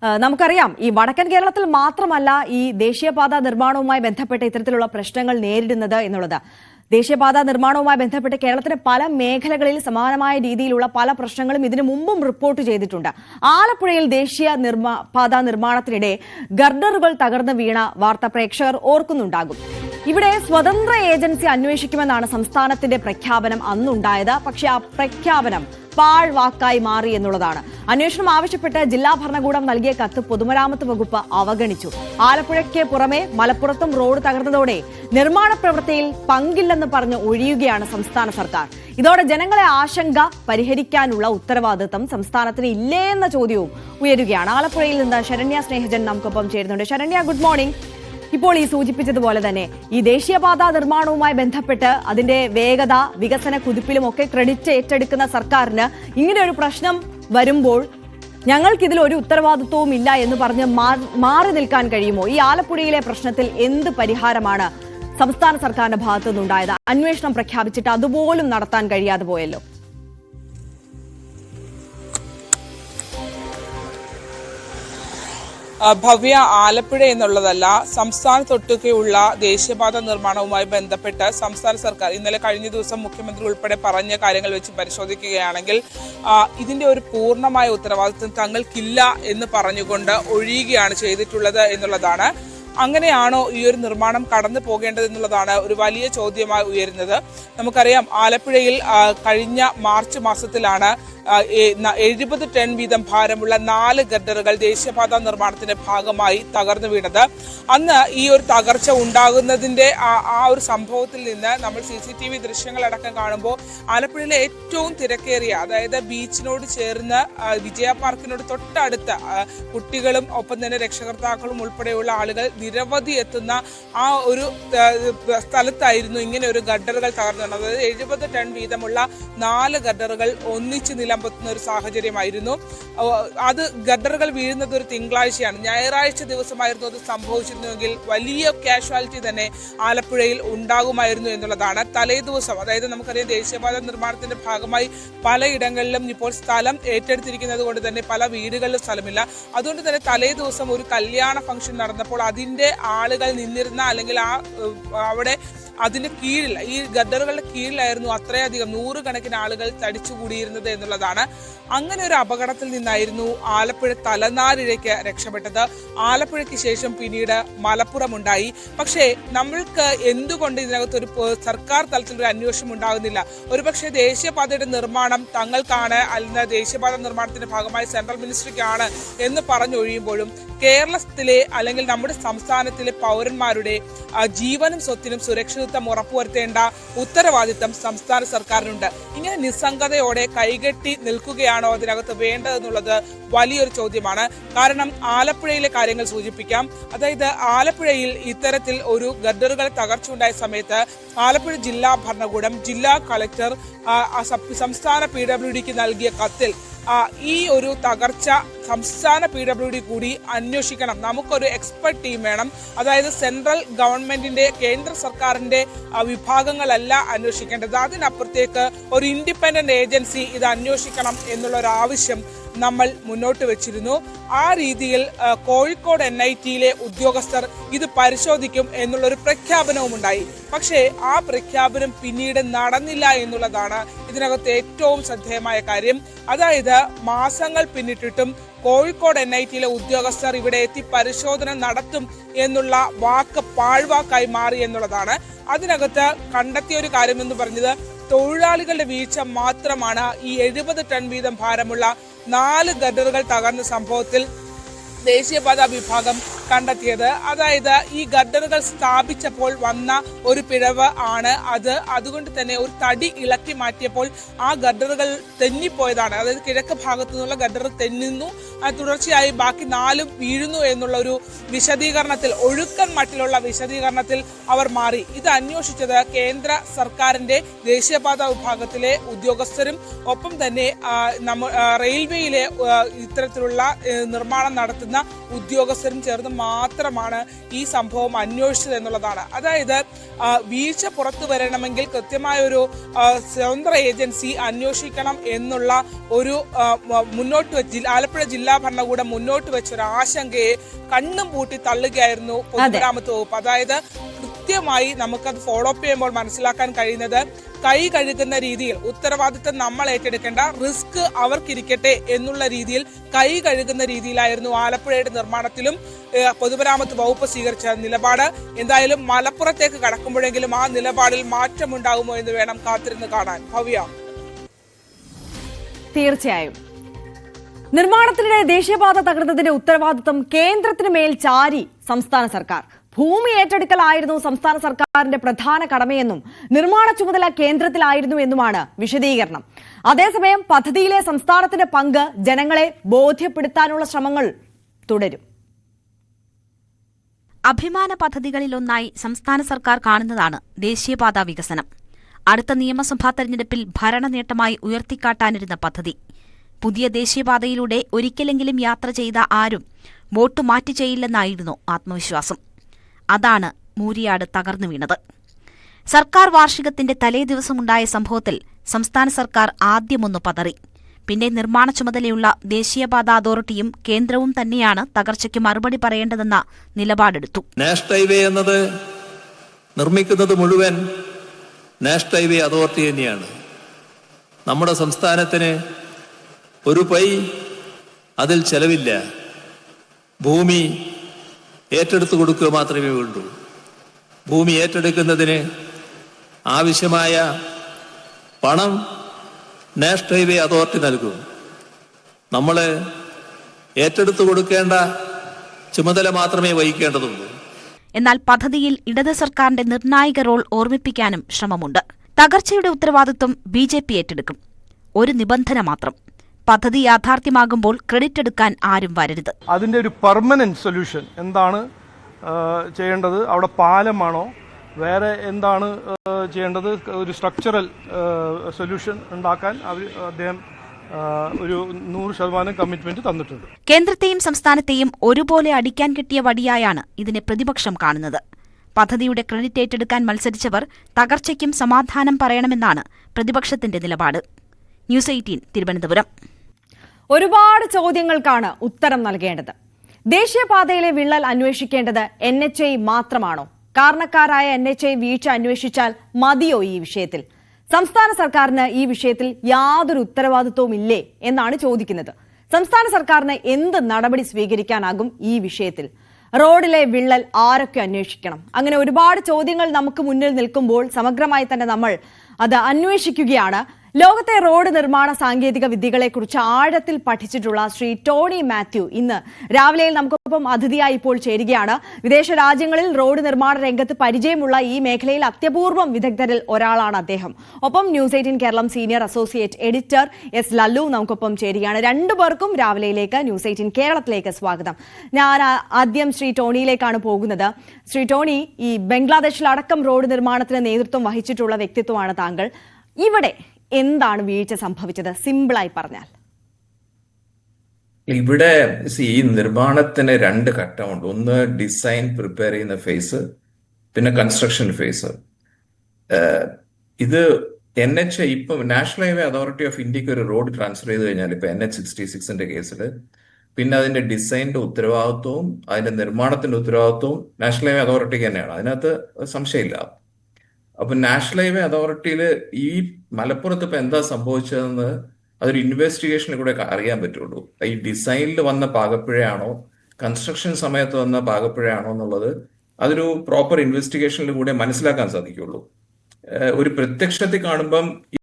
നമുക്കറിയാം ഈ വടക്കൻ കേരളത്തിൽ മാത്രമല്ല ഈ ദേശീയപാത നിർമ്മാണവുമായി ബന്ധപ്പെട്ട് ഇത്തരത്തിലുള്ള പ്രശ്നങ്ങൾ നേരിടുന്നത് എന്നുള്ളത്. ദേശീയപാത നിർമ്മാണവുമായി ബന്ധപ്പെട്ട് കേരളത്തിന്റെ പല മേഖലകളിൽ സമാനമായ രീതിയിലുള്ള പല പ്രശ്നങ്ങളും ഇതിനു മുമ്പും റിപ്പോർട്ട് ചെയ്തിട്ടുണ്ട്. ആലപ്പുഴയിൽ ദേശീയ പാത നിർമ്മാണത്തിനിടെ ഗർഡറുകൾ തകർന്നു വീണ വാർത്ത പ്രേക്ഷകർ ഓർക്കുന്നുണ്ടാകും. ഇവിടെ സ്വതന്ത്ര ഏജൻസി അന്വേഷിക്കുമെന്നാണ് സംസ്ഥാനത്തിന്റെ പ്രഖ്യാപനം അന്നുണ്ടായത്. പക്ഷേ ആ പ്രഖ്യാപനം പാഴ്വാക്കായി മാറി എന്നുള്ളതാണ്. അന്വേഷണം ആവശ്യപ്പെട്ട് ജില്ലാ ഭരണകൂടം നൽകിയ കത്ത് പൊതുമരാമത്ത് വകുപ്പ് അവഗണിച്ചു. ആലപ്പുഴയ്ക്ക് പുറമെ മലപ്പുറത്തും റോഡ് തകർന്നതോടെ നിർമ്മാണ പ്രവൃത്തിയിൽ പങ്കില്ലെന്ന് പറഞ്ഞ് ഒഴിയുകയാണ് സംസ്ഥാന സർക്കാർ. ഇതോടെ ജനങ്ങളെ ആശങ്ക പരിഹരിക്കാനുള്ള ഉത്തരവാദിത്തം സംസ്ഥാനത്തിന് ഇല്ലേ എന്ന ചോദ്യവും ഉയരുകയാണ്. ആലപ്പുഴയിൽ നിന്ന് ശരണ്യ സ്നേഹജൻ നമുക്കൊപ്പം ചേരുന്നുണ്ട്. Saranya, good morning. ഇപ്പോൾ ഈ സൂചിപ്പിച്ചതുപോലെ തന്നെ ഈ ദേശീയപാത നിർമ്മാണവുമായി ബന്ധപ്പെട്ട് അതിന്റെ വേഗത, വികസന കുതിപ്പിലും ഒക്കെ ക്രെഡിറ്റ് ഏറ്റെടുക്കുന്ന സർക്കാരിന് ഇങ്ങനെ ഒരു പ്രശ്നം വരുമ്പോൾ ഞങ്ങൾക്കിതിൽ ഒരു ഉത്തരവാദിത്വവും ഇല്ല എന്ന് പറഞ്ഞ് മാറി നിൽക്കാൻ കഴിയുമോ? ഈ ആലപ്പുഴയിലെ പ്രശ്നത്തിൽ എന്ത് പരിഹാരമാണ് സംസ്ഥാന സർക്കാരിന്റെ ഭാഗത്തു നിന്നുണ്ടായത്? അന്വേഷണം പ്രഖ്യാപിച്ചിട്ട് അതുപോലും നടത്താൻ കഴിയാതെ പോയല്ലോ. ഭവ്യ, ആലപ്പുഴ എന്നുള്ളതല്ല, സംസ്ഥാനത്തൊട്ടുകെയുള്ള ദേശീയപാത നിർമ്മാണവുമായി ബന്ധപ്പെട്ട് സംസ്ഥാന സർക്കാർ ഇന്നലെ കഴിഞ്ഞ ദിവസം മുഖ്യമന്ത്രി ഉൾപ്പെടെ പറഞ്ഞ കാര്യങ്ങൾ വെച്ച് പരിശോധിക്കുകയാണെങ്കിൽ ഇതിന്റെ ഒരു പൂർണ്ണമായ ഉത്തരവാദിത്വം തങ്ങൾക്കില്ല എന്ന് പറഞ്ഞുകൊണ്ട് ഒഴിയുകയാണ് ചെയ്തിട്ടുള്ളത് എന്നുള്ളതാണ്. അങ്ങനെയാണോ ഈ ഒരു നിർമ്മാണം കടന്നു പോകേണ്ടത് എന്നുള്ളതാണ് ഒരു വലിയ ചോദ്യമായി ഉയരുന്നത്. നമുക്കറിയാം, ആലപ്പുഴയിൽ കഴിഞ്ഞ മാർച്ച് മാസത്തിലാണ് 70 ടൺ വീതം ഭാരമുള്ള 4 ഗർഡറുകൾ ദേശീയപാത നിർമ്മാണത്തിന്റെ ഭാഗമായി തകർന്നു വീണത്. അന്ന് ഈ ഒരു തകർച്ച ഉണ്ടാകുന്നതിന്റെ ആ ഒരു സംഭവത്തിൽ നിന്ന് നമ്മൾ CCTV ദൃശ്യങ്ങളടക്കം കാണുമ്പോൾ ആലപ്പുഴയിലെ ഏറ്റവും തിരക്കേറിയ, അതായത് ബീച്ചിനോട് ചേർന്ന് വിജയ പാർക്കിനോട് തൊട്ടടുത്ത് കുട്ടികളും ഒപ്പം തന്നെ രക്ഷകർത്താക്കളും ഉൾപ്പെടെയുള്ള ആളുകൾ നിരവധി എത്തുന്ന ആ ഒരു സ്ഥലത്തായിരുന്നു ഇങ്ങനെ ഒരു ഗർഡറുകൾ തകർന്നു വീണത്. അതായത് 70 ടൺ വീതമുള്ള 4 ഗർഡറുകൾ ഒന്നിച്ച് നിലമ്പുന്ന ഒരു സാഹചര്യമായിരുന്നു. അത് ഗർഡറുകൾ വീഴുന്നത് ഒരു തിങ്കളാഴ്ചയാണ്. ഞായറാഴ്ച ദിവസമായിരുന്നു അത് സംഭവിച്ചിരുന്നുവെങ്കിൽ വലിയ കാഷ്വാലിറ്റി തന്നെ ആലപ്പുഴയിൽ ഉണ്ടാകുമായിരുന്നു എന്നുള്ളതാണ്. തലേ ദിവസം, അതായത് നമുക്കറിയാം ദേശീയപാത നിർമ്മാണത്തിന്റെ ഭാഗമായി പലയിടങ്ങളിലും ഇപ്പോൾ സ്ഥലം ഏറ്റെടുത്തിരിക്കുന്നത് കൊണ്ട് തന്നെ പല വീടുകളിലും സ്ഥലമില്ല. അതുകൊണ്ട് തന്നെ തലേ ദിവസം ഒരു കല്യാണ ഫംഗ്ഷൻ നടന്നപ്പോൾ അതിന്റെ ആളുകൾ നിന്നിരുന്ന, അല്ലെങ്കിൽ അവിടെ അതിന്റെ കീഴിൽ, ഈ ഗർഡറുകളുടെ കീഴിലായിരുന്നു അത്രയധികം 100 കണക്കിന് ആളുകൾ തടിച്ചുകൂടിയിരുന്നത് എന്നുള്ളതാണ്. അങ്ങനെ ഒരു അപകടത്തിൽ നിന്നായിരുന്നു ആലപ്പുഴ തലനാരിഴയ്ക്ക് രക്ഷപ്പെട്ടത്. ആലപ്പുഴയ്ക്ക് ശേഷം പിന്നീട് മലപ്പുറം ഉണ്ടായി. പക്ഷേ നമ്മൾക്ക് എന്തുകൊണ്ട് ഇതിനകത്ത് ഒരു സർക്കാർ തലത്തിലൊരു അന്വേഷണം ഉണ്ടാകുന്നില്ല? ഒരുപക്ഷെ ദേശീയപാതയുടെ നിർമ്മാണം തങ്ങൾക്കാണ്, അല്ലെങ്കിൽ ദേശീയപാത നിർമ്മാണത്തിന്റെ ഭാഗമായി സെൻട്രൽ മിനിസ്ട്രിക്കാണ് എന്ന് പറഞ്ഞൊഴിയുമ്പോഴും കേരളത്തിലെ, അല്ലെങ്കിൽ നമ്മുടെ സംസ്ഥാനത്തിലെ പൗരന്മാരുടെ ജീവനും സ്വത്തിനും സുരക്ഷിതത്വം ഉറപ്പുവരുത്തേണ്ട ഉത്തരവാദിത്തം സംസ്ഥാന സർക്കാരിനുണ്ട്. ഇങ്ങനെ നിസ്സംഗതയോടെ കൈകെട്ടി നിൽക്കുകയാണോ അതിനകത്ത് വേണ്ടതെന്നുള്ളത് വലിയൊരു ചോദ്യമാണ്. കാരണം ആലപ്പുഴയിലെ കാര്യങ്ങൾ സൂചിപ്പിക്കാം. അതായത് ആലപ്പുഴയിൽ ഇത്തരത്തിൽ ഒരു ഗർഡറുകൾ തകർച്ച ഉണ്ടായ സമയത്ത് ആലപ്പുഴ ജില്ലാ ഭരണകൂടം, ജില്ലാ കളക്ടർ സംസ്ഥാന PWDക്ക് നൽകിയ കത്തിൽ ഈ ഒരു തകർച്ച സംസ്ഥാന PWD കൂടി അന്വേഷിക്കണം, നമുക്കൊരു എക്സ്പെർട്ട് ടീം വേണം, അതായത് സെൻട്രൽ ഗവൺമെന്റിന്റെ, കേന്ദ്ര സർക്കാരിന്റെ വിഭാഗങ്ങളല്ല അന്വേഷിക്കേണ്ടത്, അതിനപ്പുറത്തേക്ക് ഒരു ഇൻഡിപെൻഡന്റ് ഏജൻസി ഇത് അന്വേഷിക്കണം എന്നുള്ള ഒരു ആവശ്യം നമ്മൾ മുന്നോട്ട് വെച്ചിരുന്നു. ആ രീതിയിൽ കോഴിക്കോട് NITയിലെ ഉദ്യോഗസ്ഥർ ഇത് പരിശോധിക്കും എന്നുള്ളൊരു പ്രഖ്യാപനവും ഉണ്ടായി. പക്ഷേ ആ പ്രഖ്യാപനം പിന്നീട് നടന്നില്ല എന്നുള്ളതാണ് ഇതിനകത്ത് ഏറ്റവും ശ്രദ്ധേയമായ കാര്യം. അതായത് മാസങ്ങൾ പിന്നിട്ടിട്ടും കോഴിക്കോട് NITയിലെ ഉദ്യോഗസ്ഥർ ഇവിടെ എത്തി പരിശോധന നടത്തും എന്നുള്ള വാക്ക് പാഴ്വാക്കായി മാറി എന്നുള്ളതാണ്. അതിനകത്ത് കണ്ടെത്തിയ ഒരു കാര്യം എന്ന് പറഞ്ഞത് തൊഴിലാളികളുടെ വീഴ്ച മാത്രമാണ് ഈ 70 ടൺ വീതം ഭാരമുള്ള 4 ഗർഡറുകൾ തകർന്ന സംഭവത്തിൽ ദേശീയപാത വിഭാഗം കണ്ടെത്തിയത്. അതായത് ഈ ഗർഡറുകൾ സ്ഥാപിച്ചപ്പോൾ വന്ന ഒരു പിഴവ് ആണ് അത്. അതുകൊണ്ട് തന്നെ ഒരു തടി ഇളക്കി മാറ്റിയപ്പോൾ ആ ഗർഡറുകൾ തെന്നിപ്പോയതാണ്. അതായത് കിഴക്ക് ഭാഗത്തു നിന്നുള്ള ഗർഡർ തെന്നുന്നു, തുടർച്ചയായി ബാക്കി 4 വീഴുന്നു എന്നുള്ള ഒരു വിശദീകരണത്തിൽ, ഒഴുക്കൻ മട്ടിലുള്ള വിശദീകരണത്തിൽ അവർ മാറി. ഇത് അന്വേഷിച്ചത് കേന്ദ്ര സർക്കാരിന്റെ ദേശീയപാത വിഭാഗത്തിലെ ഉദ്യോഗസ്ഥരും ഒപ്പം തന്നെ റെയിൽവേയിലെ ഇത്തരത്തിലുള്ള നിർമ്മാണം നടത്തുന്ന ഉദ്യോഗസ്ഥരും ചേർന്ന് മാത്രമാണ് ഈ സംഭവം അന്വേഷിച്ചത് എന്നുള്ളതാണ്. അതായത് വീഴ്ച പുറത്തു വരണമെങ്കിൽ കൃത്യമായ ഒരു സ്വതന്ത്ര ഏജൻസി അന്വേഷിക്കണം എന്നുള്ള ഒരു മുന്നോട്ട് വെച്ച് ആലപ്പുഴ ജില്ലാ ജില്ലാ ഭരണകൂടം മുന്നോട്ട് വെച്ചൊരു ആശങ്കയെ കണ്ണും പൂട്ടി തള്ളുകയായിരുന്നു പൊതുമരാമത്ത് വകുപ്പ്. അതായത് കൃത്യമായി നമുക്കത് ഫോളോ അപ്പ് ചെയ്യുമ്പോൾ മനസ്സിലാക്കാൻ കഴിയുന്നത് കൈ കഴുകുന്ന രീതിയിൽ ഉത്തരവാദിത്തം നമ്മൾ ഏറ്റെടുക്കേണ്ട, റിസ്ക് അവർക്കിരിക്കട്ടെ എന്നുള്ള രീതിയിൽ കൈ കഴുകുന്ന രീതിയിലായിരുന്നു ആലപ്പുഴയുടെ നിർമ്മാണത്തിലും പൊതുമരാമത്ത് വകുപ്പ് സ്വീകരിച്ച നിലപാട്. എന്തായാലും മലപ്പുറത്തേക്ക് കടക്കുമ്പോഴെങ്കിലും ആ നിലപാടിൽ മാറ്റമുണ്ടാകുമോ എന്ന് വേണം കാത്തിരുന്ന് കാണാൻ. ഭവ്യ, തീർച്ചയായും നിർമ്മാണത്തിനിടെ ദേശീയപാത തകർന്നതിന്റെ ഉത്തരവാദിത്വം കേന്ദ്രത്തിന് മേൽ ചാരി സംസ്ഥാന സർക്കാർ. ഭൂമി ഏറ്റെടുക്കലായിരുന്നു സംസ്ഥാന സർക്കാരിന്റെ പ്രധാന കടമയെന്നും നിർമ്മാണ ചുമതല കേന്ദ്രത്തിലായിരുന്നു എന്നുമാണ് വിശദീകരണം. അതേസമയം പദ്ധതിയിലെ സംസ്ഥാനത്തിന്റെ പങ്ക് ജനങ്ങളെ ബോധ്യപ്പെടുത്താനുള്ള ശ്രമങ്ങൾ തുടരും. അഭിമാന പദ്ധതികളിലൊന്നായി സംസ്ഥാന സർക്കാർ കാണുന്നതാണ് ദേശീയപാതാ വികസനം. അടുത്ത നിയമസഭാ തെരഞ്ഞെടുപ്പിൽ ഭരണനേട്ടമായി ഉയർത്തിക്കാട്ടാനിരുന്ന പദ്ധതി. പുതിയ ദേശീയപാതയിലൂടെ ഒരിക്കലെങ്കിലും യാത്ര ചെയ്ത ആരും വോട്ട് മാറ്റി ചെയ്യില്ലെന്നായിരുന്നു ആത്മവിശ്വാസം. അതാണ് മൂരിയാട് തകർന്നു വീണത്. സർക്കാർ വാർഷികത്തിന്റെ തലേദിവസമുണ്ടായ സംഭവത്തിൽ സംസ്ഥാന സർക്കാർ ആദ്യമൊന്നു പതറി. പിന്നെ നിർമ്മാണ ചുമതലയുള്ള ദേശീയപാത അതോറിറ്റിയും കേന്ദ്രവും തന്നെയാണ് തകർച്ചയ്ക്ക് മറുപടി പറയേണ്ടതെന്ന നിലപാടെടുത്തു. നാഷണൽ ഹൈവേ എന്നത് നിർമ്മിക്കുന്നത് മുഴുവൻ നാഷണൽ ഹൈവേ അതോറിറ്റി തന്നെയാണ്. നമ്മുടെ സംസ്ഥാനത്തിന് ഒരു പൈ അതിൽ ചെലവില്ല. ഭൂമി ഏറ്റെടുത്തു കൊടുക്കുക മാത്രമേ വേണ്ടൂ. ഭൂമി ഏറ്റെടുക്കുന്നതിന് ആവശ്യമായ പണം നാഷണൽ ഹൈവേ അതോറിറ്റി നൽകും. നമ്മൾ ഏറ്റെടുത്തു കൊടുക്കേണ്ട ചുമതല മാത്രമേ വഹിക്കേണ്ടതുള്ളൂ. എന്നാൽ പദ്ധതിയിൽ ഇടത് സർക്കാരിന്റെ നിർണായക റോൾ ഓർമ്മിപ്പിക്കാനും ശ്രമമുണ്ട്. തകർച്ചയുടെ ഉത്തരവാദിത്വം BJP ഏറ്റെടുക്കും. ഒരു നിബന്ധന മാത്രം: പദ്ധതി യാഥാർത്ഥ്യമാകുമ്പോൾ ക്രെഡിറ്റ് എടുക്കാൻ ആരും വരരുത്. അതിൻ്റെ ഒരു പെർമനന്റ് സൊല്യൂഷൻ എന്താണ് ചെയ്യേണ്ടത്? അവിടെ പാലമാണോ, വേറെ എന്താണ് ചെയ്യേണ്ടത്? ഒരു സ്ട്രക്ചറൽ സൊല്യൂഷൻ ഉണ്ടാക്കാൻ അദ്ദേഹം ഒരു 100% കമ്മിറ്റ്മെന്റ് തന്നിട്ടുണ്ട്. കേന്ദ്രത്തെയും സംസ്ഥാനത്തെയും ഒരുപോലെ അടിക്കാൻ കിട്ടിയ വടിയായാണ് ഇതിനെ പ്രതിപക്ഷം കാണുന്നത്. പദ്ധതിയുടെ ക്രെഡിറ്റ് ഏറ്റെടുക്കാൻ മത്സരിച്ചവർ തകർച്ചയ്ക്കും സമാധാനം പറയണമെന്നാണ് പ്രതിപക്ഷത്തിന്റെ നിലപാട്. ന്യൂസ് 18 തിരുവനന്തപുരം. ഒരുപാട് ചോദ്യങ്ങൾക്കാണ് ഉത്തരം നൽകേണ്ടത്. ദേശീയപാതയിലെ വിള്ളൽ അന്വേഷിക്കേണ്ടത് NHAI മാത്രമാണോ? കാരണക്കാരായ NHAI വീഴ്ച അന്വേഷിച്ചാൽ മതിയോ ഈ വിഷയത്തിൽ? സംസ്ഥാന സർക്കാരിന് ഈ വിഷയത്തിൽ യാതൊരു ഉത്തരവാദിത്വവും ഇല്ലേ എന്നാണ് ചോദിക്കുന്നത്. സംസ്ഥാന സർക്കാരിന് എന്ത് നടപടി സ്വീകരിക്കാനാകും ഈ വിഷയത്തിൽ? റോഡിലെ വിള്ളൽ ആരൊക്കെ അന്വേഷിക്കണം? അങ്ങനെ ഒരുപാട് ചോദ്യങ്ങൾ നമുക്ക് മുന്നിൽ നിൽക്കുമ്പോൾ സമഗ്രമായി തന്നെ നമ്മൾ അത് അന്വേഷിക്കുകയാണ്. ലോകത്തെ റോഡ് നിർമ്മാണ സാങ്കേതിക വിദ്യകളെക്കുറിച്ച് ആഴത്തിൽ പഠിച്ചിട്ടുള്ള ശ്രീ ടോണി മാത്യു ഇന്ന് രാവിലെ നമുക്കൊപ്പം അതിഥിയായി ഇപ്പോൾ ചേരുകയാണ്. വിദേശ രാജ്യങ്ങളിൽ റോഡ് നിർമ്മാണ രംഗത്ത് പരിചയമുള്ള ഈ മേഖലയിൽ അത്യപൂർവം വിദഗ്ധരിൽ ഒരാളാണ് അദ്ദേഹം. ഒപ്പം news 18 Keralam senior associate editor S. Lallu നമുക്കൊപ്പം ചേരുകയാണ്. രണ്ടുപേർക്കും രാവിലെയിലേക്ക് ന്യൂസ് 18 കേരളത്തിലേക്ക് സ്വാഗതം. ഞാൻ ആദ്യം ശ്രീ ടോണിയിലേക്കാണ് പോകുന്നത്. ശ്രീ ടോണി, ഈ ബംഗ്ലാദേശിലടക്കം റോഡ് നിർമ്മാണത്തിന് നേതൃത്വം വഹിച്ചിട്ടുള്ള വ്യക്തിത്വമാണ് താങ്കൾ. ഇവിടെ എന്താണ് വീഴ്ച സംഭവിച്ചത്, സിമ്പിളായി പറഞ്ഞാൽ? ഇവിടെ ഈ നിർമ്മാണത്തിന് 2 ഘട്ടമുണ്ട്. ഒന്ന് ഡിസൈൻ പ്രിപ്പയർ ചെയ്യുന്ന ഫേസ്, പിന്നെ കൺസ്ട്രക്ഷൻ ഫേസ്. ഇത് NHAI ഇപ്പം നാഷണൽ ഹൈവേ അതോറിറ്റി ഓഫ് ഇന്ത്യക്ക് ഒരു റോഡ് ട്രാൻസ്ഫർ ചെയ്ത് കഴിഞ്ഞാൽ ഇപ്പൊ NH-66ന്റെ കേസിൽ പിന്നെ അതിന്റെ ഡിസൈനിന്റെ ഉത്തരവാദിത്വവും അതിന്റെ നിർമ്മാണത്തിന്റെ ഉത്തരവാദിത്വവും നാഷണൽ ഹൈവേ അതോറിറ്റിക്ക് തന്നെയാണ്. അതിനകത്ത് സംശയമില്ല. അപ്പൊ നാഷണൽ ഹൈവേ അതോറിറ്റിയിൽ ഈ മലപ്പുറത്ത് ഇപ്പൊ എന്താ സംഭവിച്ചതെന്ന് അതൊരു ഇൻവെസ്റ്റിഗേഷനിൽ കൂടെ അറിയാൻ പറ്റുള്ളൂ. ഈ ഡിസൈനിൽ വന്ന പാകപ്പിഴയാണോ, കൺസ്ട്രക്ഷൻ സമയത്ത് വന്ന പാകപ്പിഴയാണോ എന്നുള്ളത് അതൊരു പ്രോപ്പർ ഇൻവെസ്റ്റിഗേഷനിൽ കൂടെ മനസ്സിലാക്കാൻ സാധിക്കുള്ളൂ. ഒരു പ്രത്യക്ഷത്തിൽ കാണുമ്പം